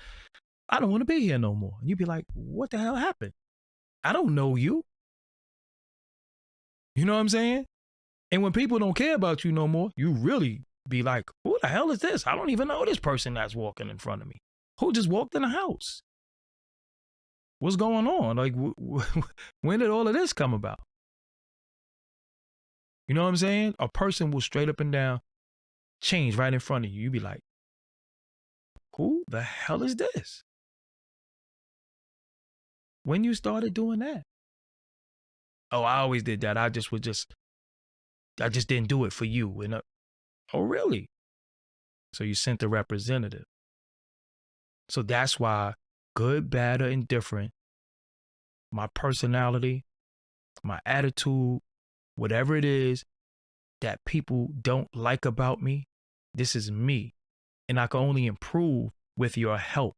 Speaker 1: I don't want to be here no more. And you be like, what the hell happened? I don't know you. You know what I'm saying? And when people don't care about you no more, you really be like, who the hell is this? I don't even know this person that's walking in front of me. Who just walked in the house? What's going on? Like, when did all of this come about? You know what I'm saying? A person will straight up and down change right in front of you. You be like, who the hell is this? When you started doing that? Oh, I always did that. I just didn't do it for you. And oh, really? So you sent the representative. So that's why, good, bad, or indifferent, my personality, my attitude, whatever it is that people don't like about me, this is me. And I can only improve with your help.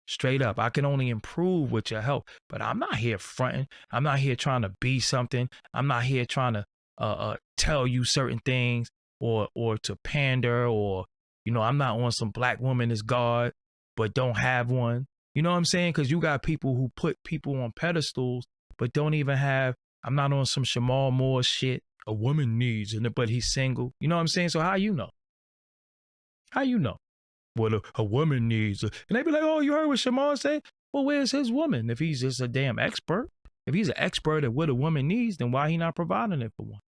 Speaker 1: Straight up, I can only improve with your help. But I'm not here fronting. I'm not here trying to be something. I'm not here trying to tell you certain things or to pander, or, I'm not on some black woman is God but don't have one. You know what I'm saying? Because you got people who put people on pedestals but don't even have. I'm not on some Shamal Moore shit. A woman needs, but he's single. You know what I'm saying? So how you know? How you know? What a woman needs. And they be like, oh, you heard what Shamal said? Well, where's his woman? If he's just a damn expert. If he's an expert at what a woman needs, then why he not providing it for one?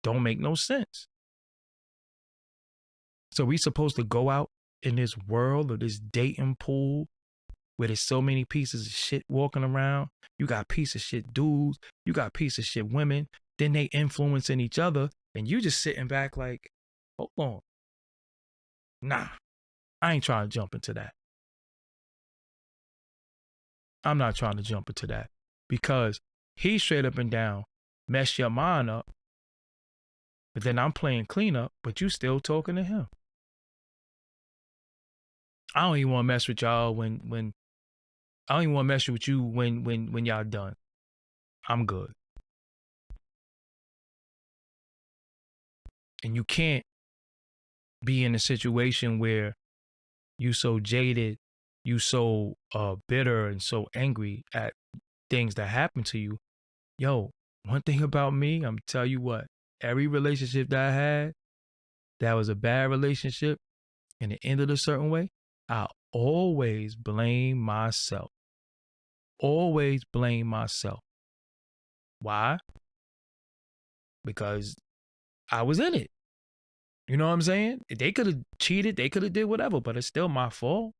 Speaker 1: Don't make no sense. So we supposed to go out in this world of this dating pool where there's so many pieces of shit walking around. You got piece of shit dudes. You got piece of shit women. Then they influencing each other. And you just sitting back like, hold on. Nah, I ain't trying to jump into that. I'm not trying to jump into that, because he straight up and down mess your mind up. But then I'm playing cleanup, but you still talking to him. I don't even want to mess with y'all when I don't even want to mess with you when y'all done. I'm good. And you can't be in a situation where you so jaded, you so bitter and so angry at things that happen to you. Yo, one thing about me, I'm tell you what, every relationship that I had that was a bad relationship and it ended a certain way, I always blame myself. Always blame myself. Why? Because I was in it. You know what I'm saying? They could have cheated, they could have did whatever, but it's still my fault.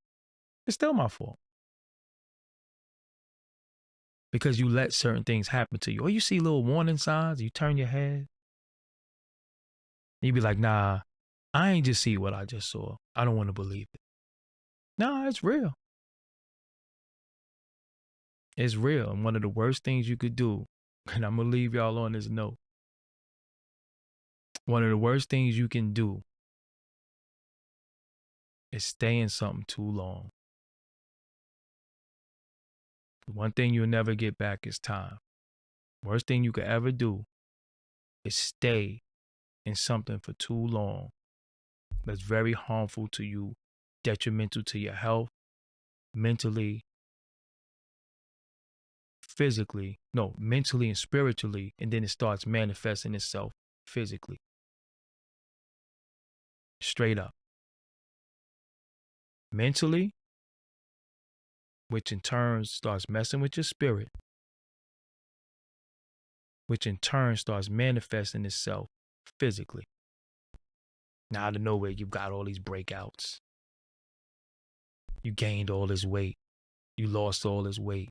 Speaker 1: It's still my fault. Because you let certain things happen to you. Or you see little warning signs, you turn your head. You be like, nah, I ain't just see what I just saw. I don't want to believe it. Nah, it's real. It's real. And one of the worst things you could do, and I'm going to leave y'all on this note. One of the worst things you can do is stay in something too long. One thing you'll never get back is time. Worst thing you could ever do is stay in something for too long. That's very harmful to you, detrimental to your health, mentally, physically, no, mentally and spiritually, and then it starts manifesting itself physically. Straight up. Mentally, which in turn starts messing with your spirit, which in turn starts manifesting itself physically. Now, out of nowhere, you've got all these breakouts. You gained all this weight. You lost all this weight.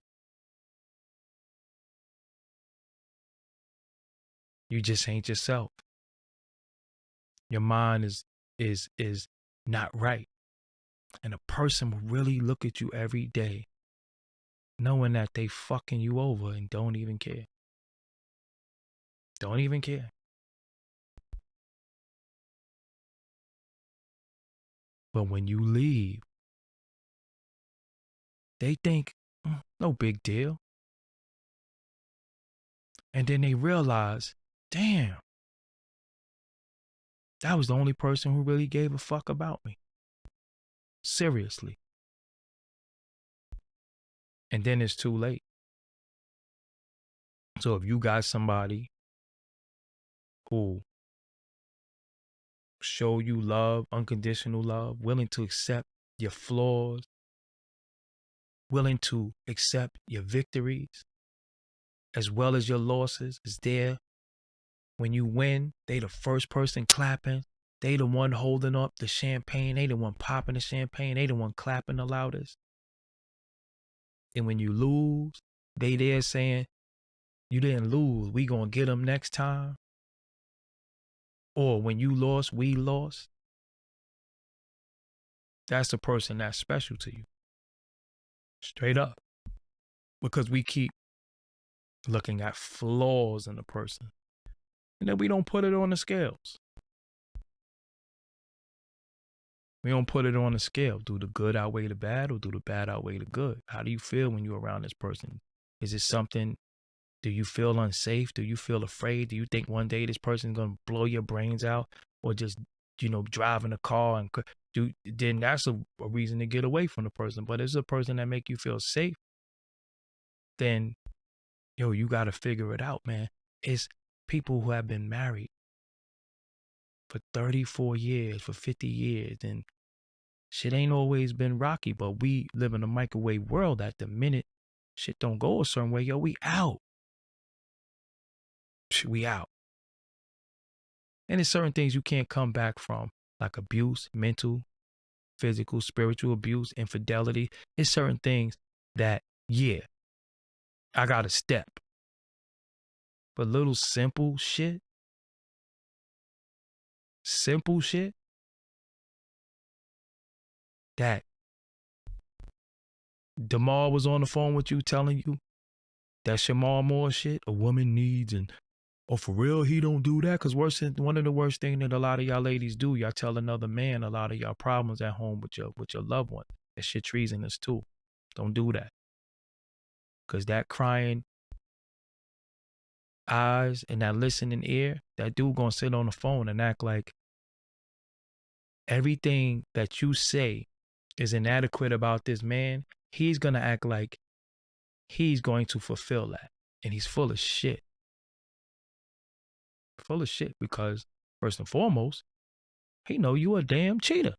Speaker 1: You just ain't yourself. Your mind is not right. And a person will really look at you every day knowing that they fucking you over and don't even care. Don't even care. But when you leave, they think, no big deal. And then they realize, damn, that was the only person who really gave a fuck about me. Seriously. And then it's too late. So if you got somebody who show you love, unconditional love, willing to accept your flaws, willing to accept your victories, as well as your losses, is there. When you win, they the first person clapping. They the one holding up the champagne. They the one popping the champagne. They the one clapping the loudest. And when you lose, they there saying, you didn't lose, we gonna get them next time. Or when you lost, we lost. That's the person that's special to you. Straight up. Because we keep looking at flaws in the person. And then we don't put it on the scales. We don't put it on the scale. Do the good outweigh the bad, or do the bad outweigh the good? How do you feel when you're around this person? Is it something, do you feel unsafe? Do you feel afraid? Do you think one day this person's going to blow your brains out, or just, driving a car and then that's a reason to get away from the person. But if it's a person that make you feel safe, then, you got to figure it out, man. It's people who have been married for 34 years, for 50 years, and shit ain't always been rocky, but we live in a microwave world that the minute shit don't go a certain way, we out. We out. And there's certain things you can't come back from, like abuse, mental, physical, spiritual abuse, infidelity. It's certain things that, I got to step. But little simple shit, that Damar was on the phone with you telling you that Shamar Moore shit a woman needs, and for real he don't do that, because one of the worst things that a lot of y'all ladies do, y'all tell another man a lot of y'all problems at home with your loved one. That shit treasonous too. Don't do that, because that crying eyes and that listening ear, that dude gonna sit on the phone and act like everything that you say is inadequate about this man. He's gonna act like he's going to fulfill that. And he's full of shit. Full of shit, because first and foremost, he know you a damn cheater.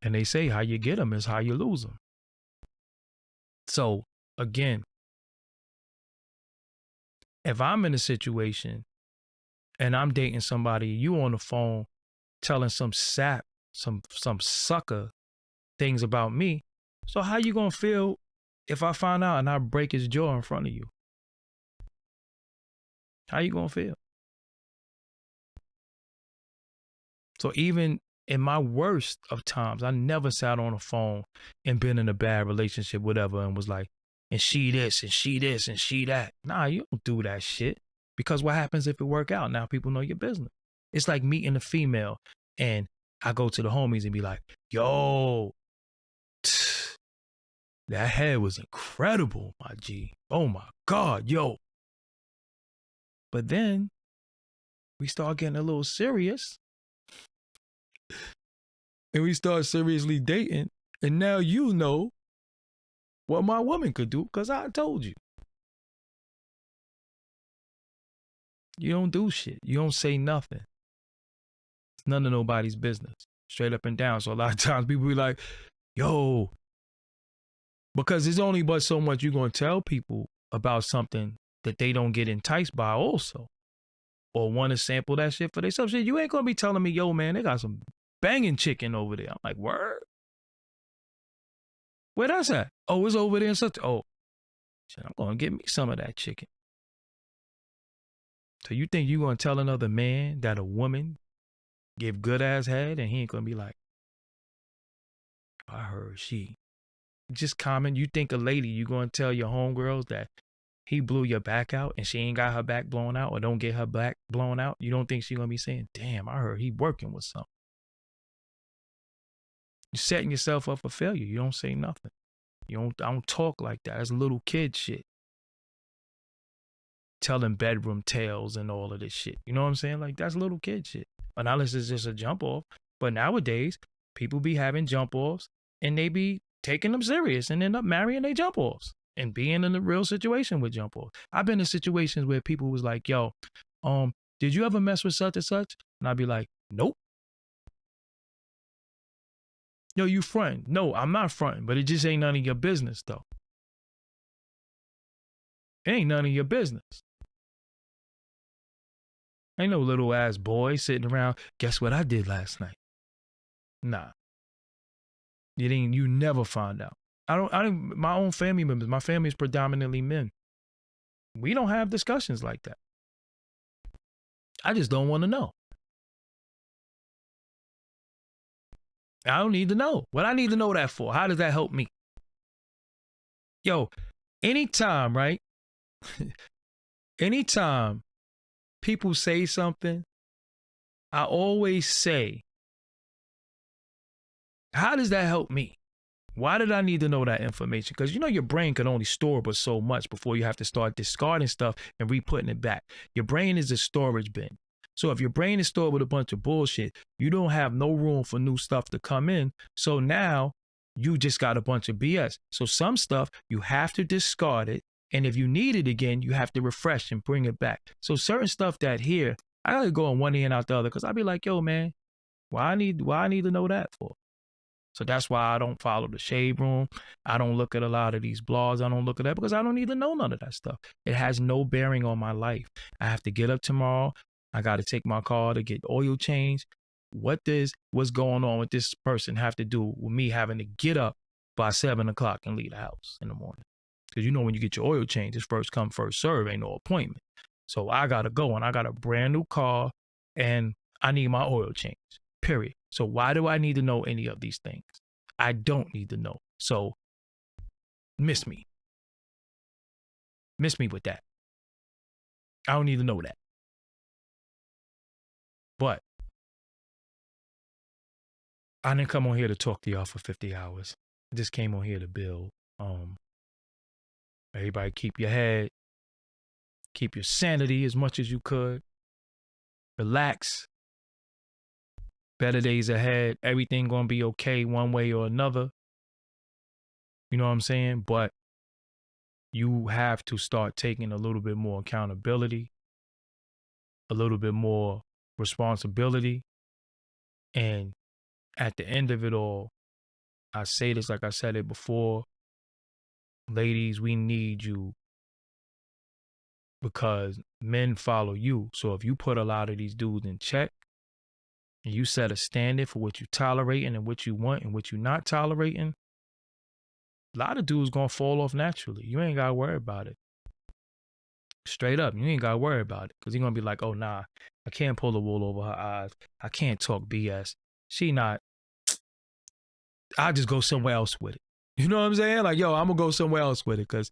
Speaker 1: And they say how you get them is how you lose them. So again, if I'm in a situation and I'm dating somebody, you on the phone telling some sap, some sucker things about me, so how you gonna feel if I find out and I break his jaw in front of you? How you gonna feel? So even in my worst of times, I never sat on a phone and been in a bad relationship, whatever, and was like, and she this, and she this, and she that. Nah, you don't do that shit. Because what happens if it work out? Now people know your business. It's like meeting a female and I go to the homies and be like, yo, that head was incredible, my G. Oh my God, yo. But then we start getting a little serious. And we start seriously dating. And now you know what my woman could do, because I told you. You don't do shit. You don't say nothing. It's none of nobody's business. Straight up and down. So a lot of times people be like, yo, because there's only but so much you're going to tell people about something that they don't get enticed by also. Or want to sample that shit for themselves. Shit, you ain't going to be telling me, yo, man, they got some banging chicken over there. I'm like, word? Where that's at? Oh, it's over there in such. Oh, shit, I'm going to get me some of that chicken. So you think you going to tell another man that a woman give good ass head and he ain't going to be like, I heard she. Just common. You think a lady, you going to tell your homegirls that he blew your back out and she ain't got her back blown out, or don't get her back blown out? You don't think she going to be saying, damn, I heard he working with something. You're setting yourself up for failure. You don't say nothing. I don't talk like that. That's little kid shit. Telling bedroom tales and all of this shit. You know what I'm saying? Like, that's little kid shit. Unless it's just a jump off. But nowadays, people be having jump offs and they be taking them serious and end up marrying their jump offs and being in a real situation with jump offs. I've been in situations where people was like, yo, did you ever mess with such and such? And I'd be like, nope. Yo, you fronting? No, I'm not fronting, but it just ain't none of your business though. It ain't none of your business. Ain't no little ass boy sitting around, guess what I did last night? Nah. You never find out. My own family members, my family is predominantly men. We don't have discussions like that. I just don't want to know. I don't need to know. What I need to know that for? How does that help me? Yo, anytime, right? Anytime people say something, I always say, how does that help me? Why did I need to know that information? Because your brain can only store but so much before you have to start discarding stuff and re-putting it back. Your brain is a storage bin. So if your brain is stored with a bunch of bullshit, you don't have no room for new stuff to come in. So now you just got a bunch of BS. So some stuff you have to discard it. And if you need it again, you have to refresh and bring it back. So certain stuff that here, I gotta go on one ear and out the other because I'll be like, yo, man, why I need to know that for? So that's why I don't follow the shade room. I don't look at a lot of these blogs. I don't look at that because I don't need to know none of that stuff. It has no bearing on my life. I have to get up tomorrow. I got to take my car to get oil changed. What's going on with this person have to do with me having to get up by 7 o'clock and leave the house in the morning? Because when you get your oil changed, it's first come, first serve, ain't no appointment. So I got to go and I got a brand new car and I need my oil changed. Period. So why do I need to know any of these things? I don't need to know. So miss me. Miss me with that. I don't need to know that. But I didn't come on here to talk to y'all for 50 hours. I just came on here to build. Everybody keep your head. Keep your sanity as much as you could. Relax. Better days ahead. Everything gonna be okay one way or another. You know what I'm saying? But you have to start taking a little bit more accountability, a little bit more responsibility. And at the end of it all, I say this like I said it before, ladies, we need you because men follow you. So if you put a lot of these dudes in check, and you set a standard for what you tolerating and what you want and what you not tolerating, a lot of dudes gonna fall off naturally. You ain't gotta worry about it. Straight up, you ain't gotta worry about it. Cause you're gonna be like, oh nah, I can't pull the wool over her eyes. I can't talk BS. I'll just go somewhere else with it. You know what I'm saying? Like, yo, I'm gonna go somewhere else with it. Cause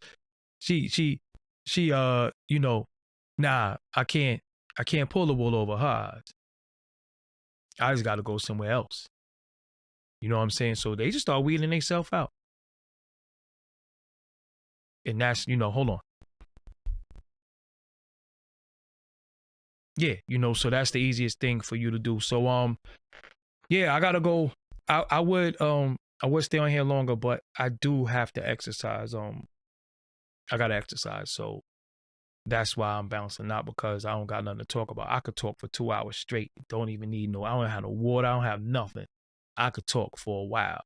Speaker 1: nah, I can't pull the wool over her eyes. I just gotta go somewhere else. You know what I'm saying? So they just start weeding themselves out. And that's, hold on. Yeah, so that's the easiest thing for you to do. So yeah, I gotta go. I would stay on here longer, but I do have to exercise. I gotta exercise. So that's why I'm bouncing, not because I don't got nothing to talk about. I could talk for 2 hours straight. Don't even need I don't have no water, I don't have nothing. I could talk for a while.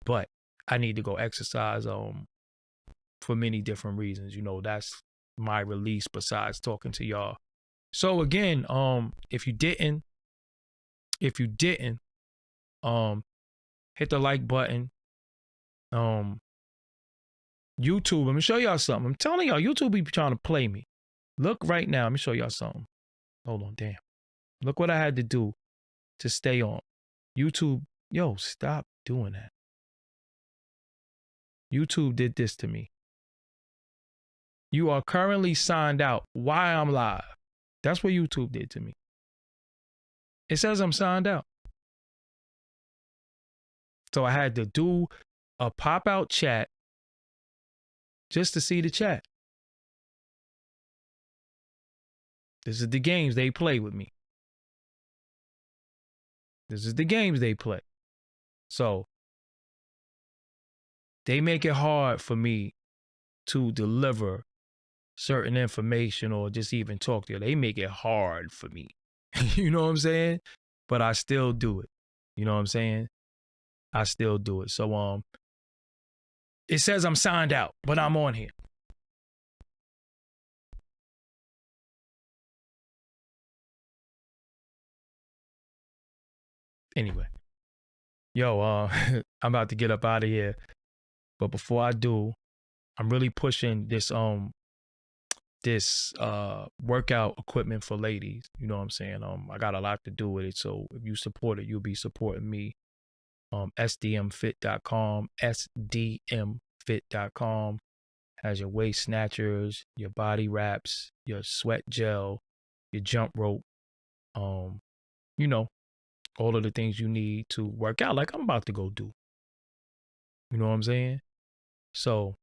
Speaker 1: But I need to go exercise for many different reasons. That's my release besides talking to y'all. So again, if you didn't, hit the like button. YouTube, let me show y'all something. I'm telling y'all, YouTube be trying to play me. Look right now, let me show y'all something. Hold on, damn. Look what I had to do to stay on. YouTube, yo, stop doing that. YouTube did this to me. You are currently signed out while I'm live. That's what YouTube did to me. It says I'm signed out. So I had to do a pop-out chat just to see the chat. This is the games they play with me. This is the games they play. So they make it hard for me to deliver certain information or just even talk to you. They make it hard for me. You know what I'm saying? But I still do it. You know what I'm saying? I still do it. So it says I'm signed out, but I'm on here. Anyway, Yo, I'm about to get up out of here. But before I do, I'm really pushing this workout equipment for ladies. You know what I'm saying? I got a lot to do with it. So if you support it, you'll be supporting me. SDMfit.com, SDMfit.com has your waist snatchers, your body wraps, your sweat gel, your jump rope, um, you know, all of the things you need to work out like I'm about to go do. You know what I'm saying? So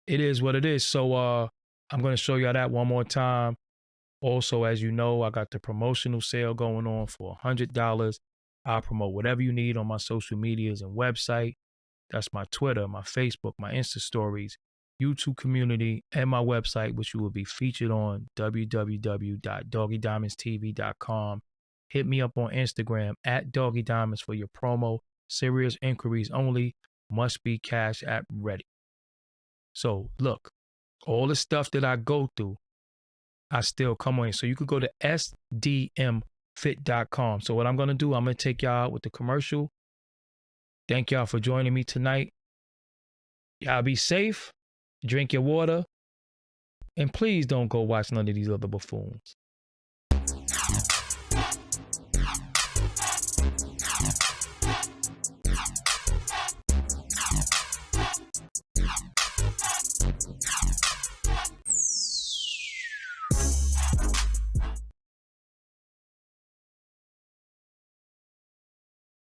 Speaker 1: it is what it is. So I'm gonna show y'all that one more time. Also, as you know, I got the promotional sale going on for $100. I'll promote whatever you need on my social medias and website. That's my Twitter, my Facebook, my Insta stories, YouTube community, and my website, which you will be featured on www.doggiediamondstv.com. Hit me up on Instagram at Doggie Diamonds for your promo. Serious inquiries only. Must be Cash App ready. So look, all the stuff that I go through, I still come on. So you could go to sdmfit.com. So what I'm going to do, I'm going to take y'all out with the commercial. Thank y'all for joining me tonight. Y'all be safe, drink your water, and please don't go watch none of these other buffoons.